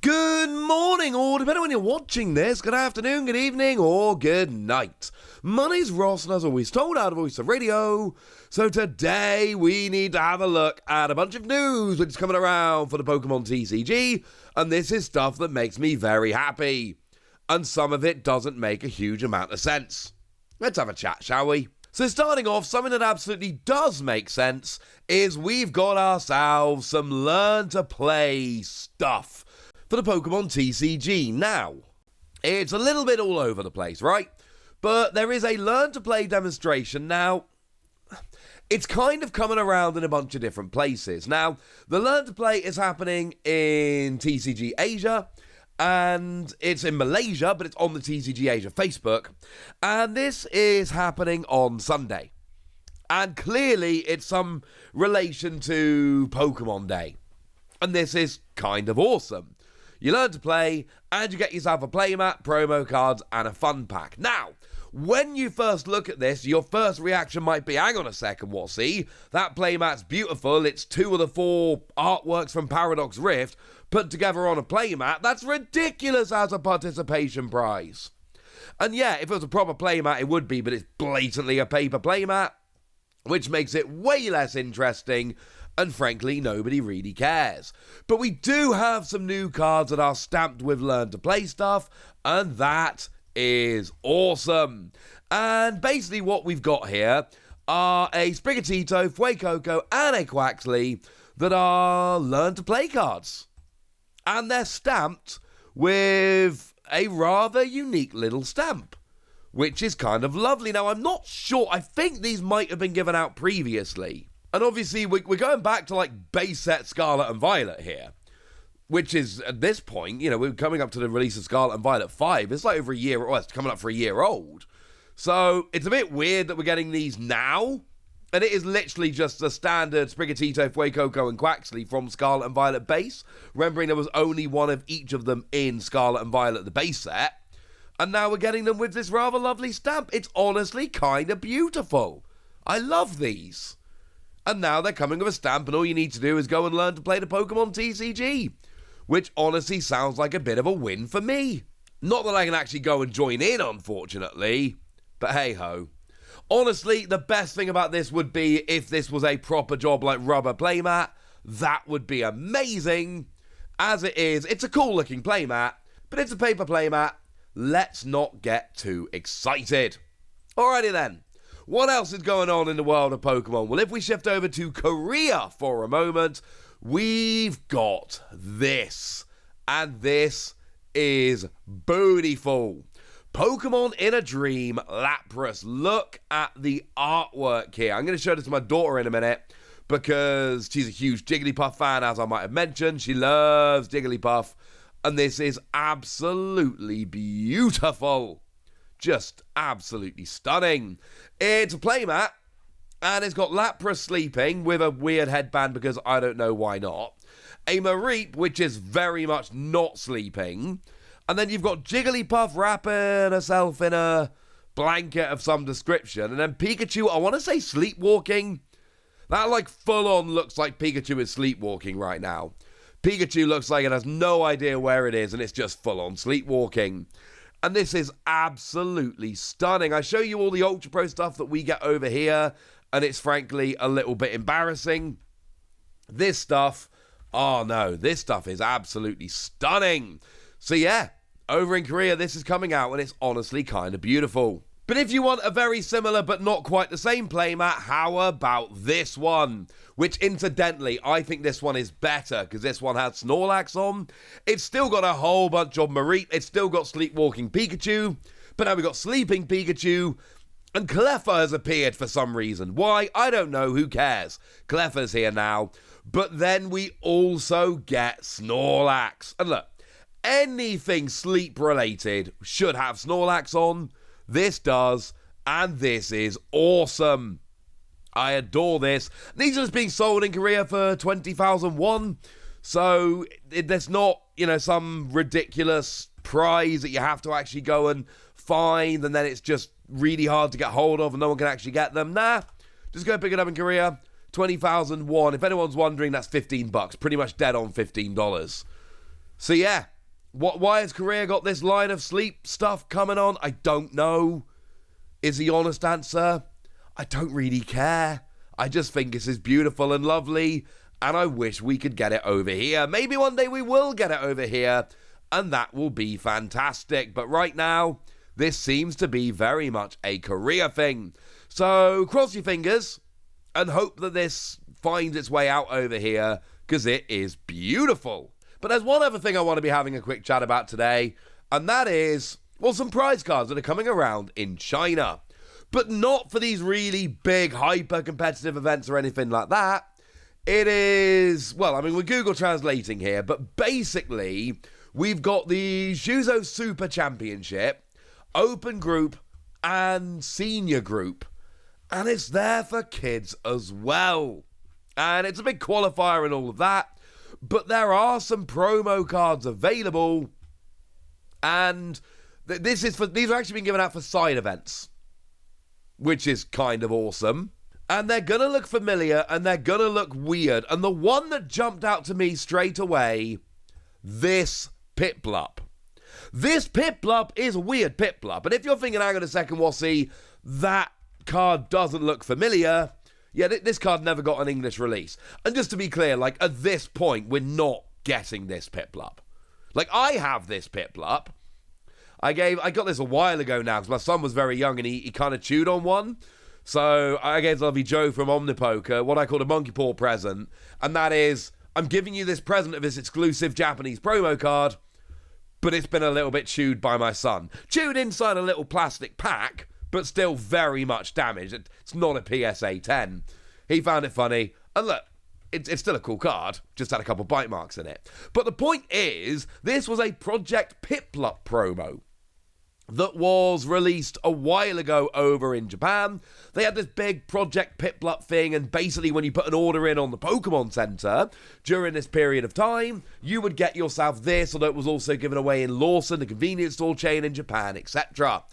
Good morning, or depending on when you're watching this, good afternoon, good evening, or good night. My name's Ross, and as always, told out of Voice of Radio. So today we need to have a look at a bunch of news which is coming around for the Pokémon TCG, and this is stuff that makes me very happy. And some of it doesn't make a huge amount of sense. Let's have a chat, shall we? So starting off, something that absolutely does make sense is we've got ourselves some learn to play stuff for the Pokémon TCG. Now, it's a little bit all over the place, right? But there is a learn to play demonstration. Now, it's kind of coming around in a bunch of different places. Now, the learn to play is happening in TCG Asia, and it's in Malaysia, but it's on the TCG Asia Facebook. And this is happening on Sunday. And clearly, it's some relation to Pokemon Day. And this is kind of awesome. You learn to play, and you get yourself a playmat, promo cards, and a fun pack. Now, when you first look at this, your first reaction might be, hang on a second, Wassy, that playmat's beautiful, it's 2 of the 4 artworks from Paradox Rift put together on a playmat. That's ridiculous as a participation prize. And yeah, if it was a proper playmat, it would be, but it's blatantly a paper playmat, which makes it way less interesting. And frankly, nobody really cares. But we do have some new cards that are stamped with Learn to Play stuff, and that is awesome. And basically what we've got here are a Sprigatito, Fuecoco, and a Quaxly that are Learn to Play cards. And they're stamped with a rather unique little stamp, which is kind of lovely. Now, I'm not sure. I think these might have been given out previously. And obviously, we're going back to, like, base set Scarlet and Violet here, which is, at this point, you know, we're coming up to the release of Scarlet and Violet 5. It's like over a year, or it's coming up for a year old. So, it's a bit weird that we're getting these now. And it is literally just a standard Sprigatito, Fuecoco, and Quaxly from Scarlet and Violet base. Remembering there was only one of each of them in Scarlet and Violet, the base set. And now we're getting them with this rather lovely stamp. It's honestly kind of beautiful. I love these. And now they're coming with a stamp, and all you need to do is go and learn to play the Pokemon TCG, which honestly sounds like a bit of a win for me. Not that I can actually go and join in, unfortunately, but hey-ho. Honestly, the best thing about this would be if this was a proper job like rubber playmat. That would be amazing. As it is, it's a cool-looking playmat, but it's a paper playmat. Let's not get too excited. Alrighty then. What else is going on in the world of Pokemon? Well, if we shift over to Korea for a moment, we've got this. And this is beautiful. Pokemon in a Dream Lapras. Look at the artwork here. I'm going to show this to my daughter in a minute because she's a huge Jigglypuff fan, as I might have mentioned. She loves Jigglypuff. And this is absolutely beautiful. Just absolutely stunning. It's a playmat, and it's got Lapras sleeping with a weird headband because I don't know why not. A Mareep, which is very much not sleeping. And then you've got Jigglypuff wrapping herself in a blanket of some description. And then Pikachu, I want to say sleepwalking. That, like, full-on looks like Pikachu is sleepwalking right now. Pikachu looks like it has no idea where it is, and it's just full-on sleepwalking. And this is absolutely stunning. I show you all the Ultra Pro stuff that we get over here, and it's frankly a little bit embarrassing. This stuff, oh no, this stuff is absolutely stunning. So yeah, over in Korea, this is coming out, and it's honestly kind of beautiful. But if you want a very similar but not quite the same playmat, how about this one? Which, incidentally, I think this one is better because this one has Snorlax on. It's still got a whole bunch of Mareep. It's still got Sleepwalking Pikachu. But now we've got Sleeping Pikachu. And Cleffa has appeared for some reason. Why? I don't know. Who cares? Cleffa's here now. But then we also get Snorlax. And look, anything sleep-related should have Snorlax on. This does, and this is awesome. I adore this. These are just being sold in Korea for 20,000 won. So there's not, you know, some ridiculous prize that you have to actually go and find, and then it's just really hard to get hold of and no one can actually get them. Nah, just go pick it up in Korea. 20,000 won. If anyone's wondering, that's $15. Pretty much dead on $15. So yeah, Why has Korea got this line of sleep stuff coming on? I don't know. Is the honest answer? I don't really care. I just think this is beautiful and lovely, and I wish we could get it over here. Maybe one day we will get it over here, and that will be fantastic. But right now, this seems to be very much a Korea thing. So cross your fingers and hope that this finds its way out over here, because it is beautiful. But there's one other thing I want to be having a quick chat about today, and that is, well, some prize cards that are coming around in China. But not for these really big, hyper-competitive events or anything like that. It is, well, I mean, we're Google translating here, but basically, we've got the Shuzo Super Championship, Open Group, and Senior Group. And it's there for kids as well. And it's a big qualifier and all of that. But there are some promo cards available. And these are actually being given out for side events, which is kind of awesome. And they're going to look familiar and they're going to look weird. And the one that jumped out to me straight away, this Piplup. This Piplup is a weird Piplup. And if you're thinking, hang on a second, Wassy, that card doesn't look familiar. Yeah, this card never got an English release. And just to be clear, like, at this point, we're not getting this Piplup. Like, I have this Piplup. I got this a while ago now, because my son was very young and he kind of chewed on one. So I gave lovely Joe from Omnipoker what I call a monkey paw present. And that is, I'm giving you this present of this exclusive Japanese promo card, but it's been a little bit chewed by my son. Chewed inside a little plastic pack, but still very much damaged. It's not a PSA 10. He found it funny. And look, it's still a cool card. Just had a couple bite marks in it. But the point is, this was a Project Piplup promo that was released a while ago over in Japan. They had this big Project Piplup thing, and basically when you put an order in on the Pokemon Center during this period of time, you would get yourself this, although it was also given away in Lawson, the convenience store chain in Japan, etc.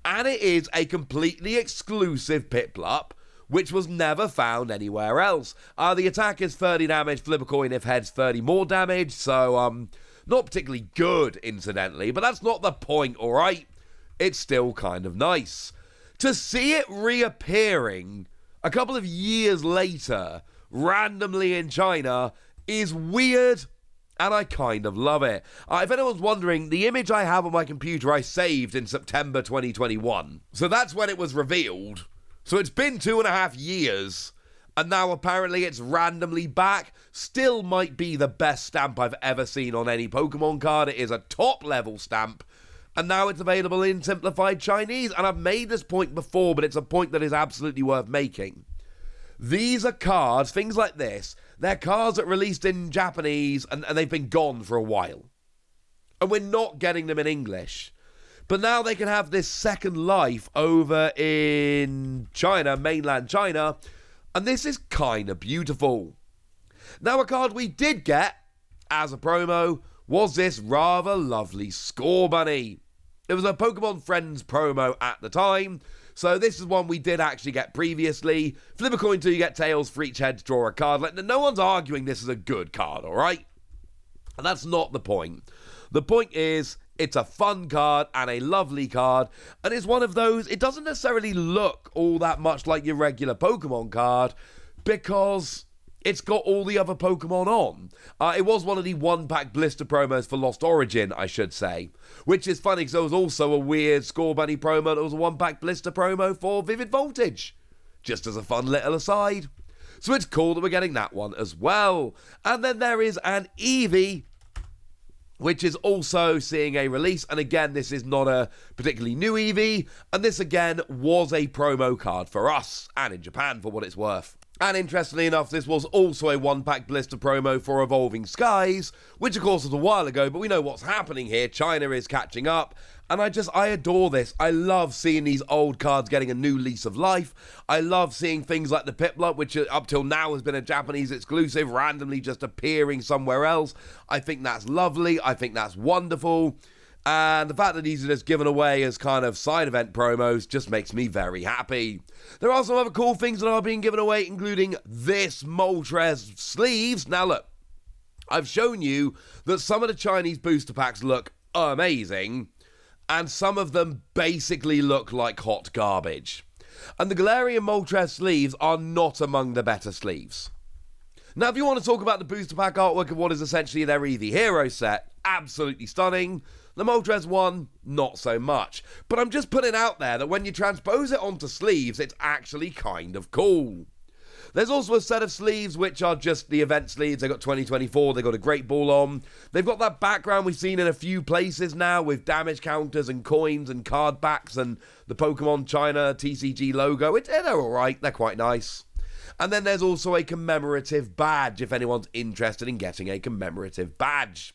And it is a completely exclusive Piplup, which was never found anywhere else. The attack is 30 damage, flip a coin if heads 30 more damage, so not particularly good, incidentally, but that's not the point, alright? It's still kind of nice. To see it reappearing a couple of years later, randomly in China, is weird, and I kind of love it. If anyone's wondering, the image I have on my computer I saved in September 2021. So that's when it was revealed. So it's been 2.5 years, and now apparently it's randomly back. Still might be the best stamp I've ever seen on any Pokemon card. It is a top-level stamp. And now it's available in simplified Chinese. And I've made this point before, but it's a point that is absolutely worth making. These are cards, things like this, they're cards that released in Japanese and they've been gone for a while. And we're not getting them in English. But now they can have this second life over in China, mainland China. And this is kind of beautiful. Now, a card we did get as a promo was this rather lovely Score Bunny. It was a Pokemon Friends promo at the time, so this is one we did actually get previously. Flip a coin till you get tails, for each head to draw a card. Like, no one's arguing this is a good card, alright? And that's not the point. The point is, it's a fun card and a lovely card, and it's one of those, it doesn't necessarily look all that much like your regular Pokemon card, because it's got all the other Pokemon on. It was one of the one-pack blister promos for Lost Origin, I should say. Which is funny, because there was also a weird Score Bunny promo that was a one-pack blister promo for Vivid Voltage. Just as a fun little aside. So it's cool that we're getting that one as well. And then there is an Eevee, which is also seeing a release. And again, this is not a particularly new Eevee. And this, again, was a promo card for us and in Japan, for what it's worth. And interestingly enough, this was also a one-pack blister promo for Evolving Skies, which of course was a while ago, but we know what's happening here. China is catching up, and I adore this. I love seeing these old cards getting a new lease of life. I love seeing things like the Piplup, which up till now has been a Japanese exclusive, randomly just appearing somewhere else. I think that's lovely. I think that's wonderful. And the fact that these are just given away as kind of side event promos just makes me very happy. There are some other cool things that are being given away, including this Moltres sleeves. Now look, I've shown you that some of the Chinese booster packs look amazing, and some of them basically look like hot garbage. And the Galarian Moltres sleeves are not among the better sleeves. Now, if you want to talk about the booster pack artwork of what is essentially their Eevee Hero set, absolutely stunning. The Moltres one, not so much. But I'm just putting out there that when you transpose it onto sleeves, it's actually kind of cool. There's also a set of sleeves which are just the event sleeves. They've got 2024, they've got a Great Ball on. They've got that background we've seen in a few places now with damage counters and coins and card backs and the Pokémon China TCG logo. They're alright, they're quite nice. And then there's also a commemorative badge if anyone's interested in getting a commemorative badge.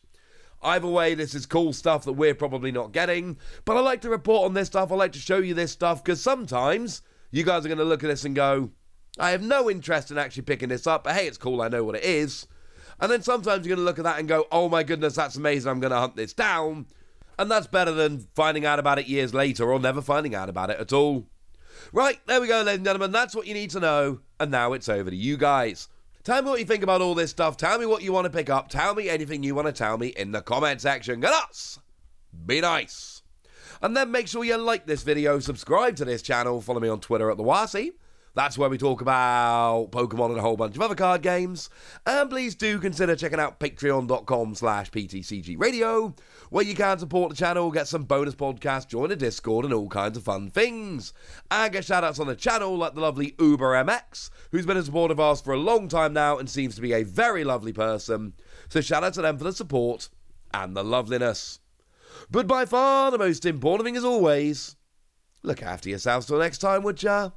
Either way, this is cool stuff that we're probably not getting, but I like to report on this stuff, I like to show you this stuff, because sometimes you guys are going to look at this and go, I have no interest in actually picking this up, but hey, it's cool, I know what it is. And then sometimes you're going to look at that and go, oh my goodness, that's amazing, I'm going to hunt this down. And that's better than finding out about it years later or never finding out about it at all. Right, there we go, ladies and gentlemen, that's what you need to know, and now it's over to you guys. Tell me what you think about all this stuff, tell me what you want to pick up, tell me anything you want to tell me in the comment section. Get us! Be nice. And then make sure you like this video, subscribe to this channel, follow me on Twitter at TheWasi. That's where we talk about Pokemon and a whole bunch of other card games. And please do consider checking out patreon.com/PTCGradio, where you can support the channel, get some bonus podcasts, join a Discord, and all kinds of fun things. And get shoutouts on the channel like the lovely UberMX, who's been a supporter of ours for a long time now and seems to be a very lovely person. So shout out to them for the support and the loveliness. But by far the most important thing as always, look after yourselves till next time, would ya?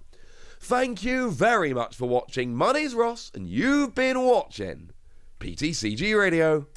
Thank you very much for watching. My name's Ross, and you've been watching PTCG Radio.